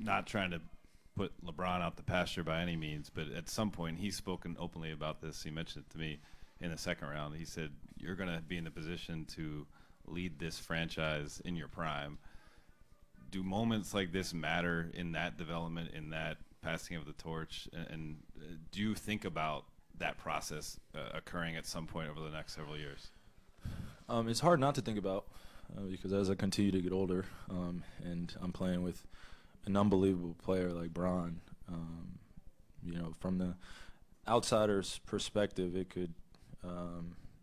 not trying to put LeBron out the pasture by any means, but at some point he's spoken openly about this. He mentioned it to me in the second round. He said, you're going to be in a position to lead this franchise in your prime. Do moments like this matter in that development, in that passing of the torch? And do you think about that process occurring at some point over the next several years? It's hard not to think about because as I continue to get older and I'm playing with an unbelievable player like Bron, you know, from the outsider's perspective, it could,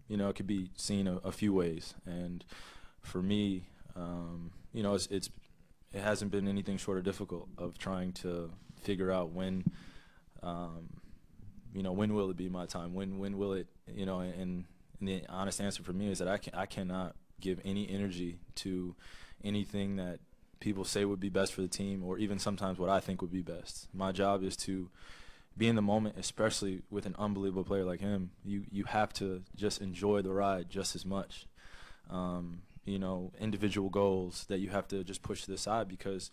you know, it could be seen a few ways. And for me, you know, it hasn't been anything short of difficult of trying to figure out when, you know, when will it be my time? When will it, you know, and the honest answer for me is that I cannot give any energy to anything that people say would be best for the team, or even sometimes what I think would be best. My job is to be in the moment, especially with an unbelievable player like him. You have to just enjoy the ride just as much. You know, individual goals that you have to just push to the side because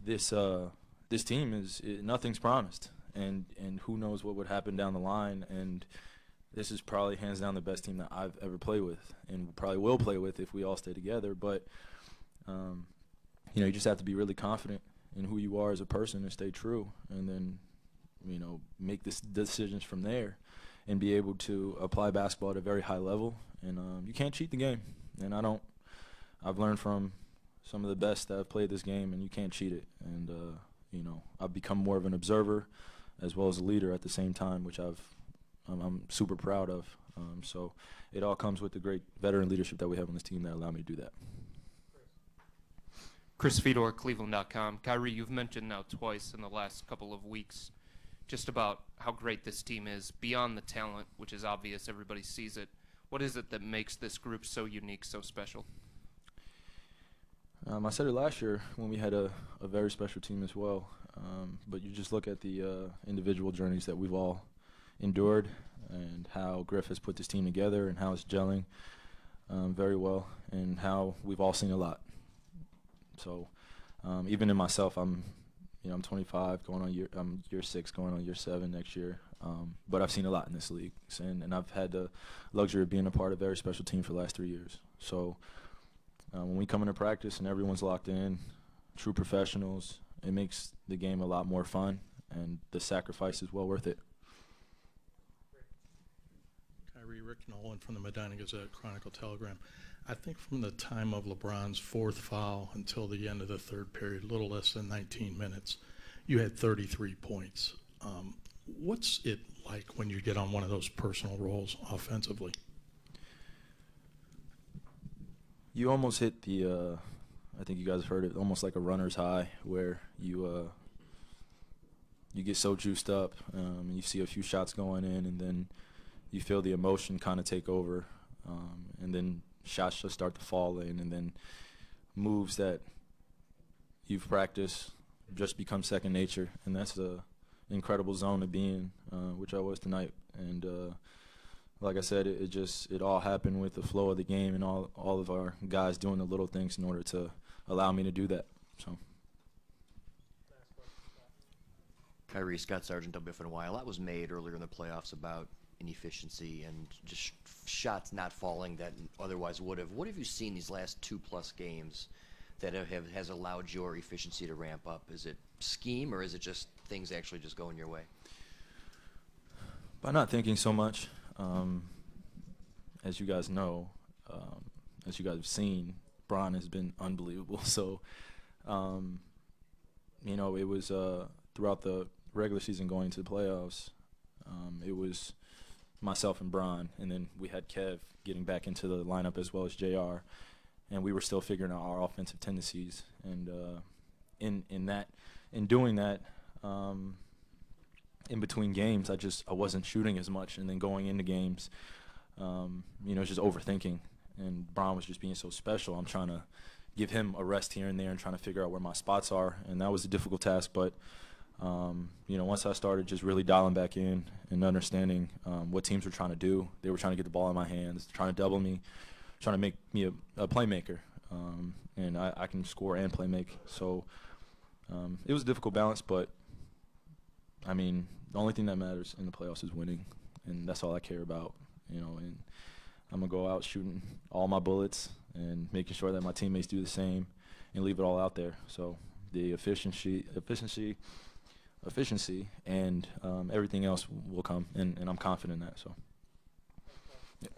this team nothing's promised, and who knows what would happen down the line. And this is probably hands down the best team that I've ever played with, and probably will play with if we all stay together. But you know, you just have to be really confident in who you are as a person and stay true, and then, you know, make decisions from there and be able to apply basketball at a very high level. And you can't cheat the game. And I've learned from some of the best that have played this game, and you can't cheat it. And, you know, I've become more of an observer as well as a leader at the same time, which I'm super proud of. So it all comes with the great veteran leadership that we have on this team that allow me to do that. Chris Fedor, Cleveland.com. Kyrie, you've mentioned now twice in the last couple of weeks just about how great this team is beyond the talent, which is obvious, everybody sees it. What is it that makes this group so unique, so special? I said it last year when we had a very special team as well. But you just look at the individual journeys that we've all endured and how Griff has put this team together and how it's gelling very well, and how we've all seen a lot. So even in myself, I'm 25, I'm year 6, going on year 7 next year. But I've seen a lot in this league, and I've had the luxury of being a part of a very special team for the last 3 years. So when we come into practice and everyone's locked in, true professionals, it makes the game a lot more fun, and the sacrifice is well worth it. Kyrie, Rick Nolan from the Medina Gazette Chronicle-Telegram. I think from the time of LeBron's 4th foul until the end of the 3rd period, a little less than 19 minutes, you had 33 points. What's it like when you get on one of those personal rolls offensively? You almost hit the, I think you guys have heard it, almost like a runner's high, where you get so juiced up, and you see a few shots going in, and then you feel the emotion kind of take over, and then shots just start to fall in, and then moves that you've practiced just become second nature, and that's the incredible zone to be in, which I was tonight. And like I said, it all happened with the flow of the game and all of our guys doing the little things in order to allow me to do that. So. Kyrie, Scott Sargent, WFNY. A lot was made earlier in the playoffs about inefficiency and just shots not falling that otherwise would have. What have you seen these last 2+ games that has allowed your efficiency to ramp up? Is it scheme, or is it just things actually just going your way? By not thinking so much. As you guys know, as you guys have seen, Bron has been unbelievable. So, you know, it was throughout the regular season going to the playoffs, it was myself and Bron, and then we had Kev getting back into the lineup as well as JR, and we were still figuring out our offensive tendencies. And in doing that, in between games, I wasn't shooting as much, and then going into games, you know, just overthinking. And Bron was just being so special. I'm trying to give him a rest here and there and trying to figure out where my spots are, and that was a difficult task. But you know, once I started just really dialing back in and understanding what teams were trying to do, they were trying to get the ball in my hands, trying to double me, trying to make me a playmaker, and I can score and play make. So It was a difficult balance, but I mean, the only thing that matters in the playoffs is winning, and that's all I care about, you know. And I'm gonna go out shooting all my bullets and making sure that my teammates do the same, and leave it all out there. So the efficiency, and everything else will come, and I'm confident in that. So. Yeah.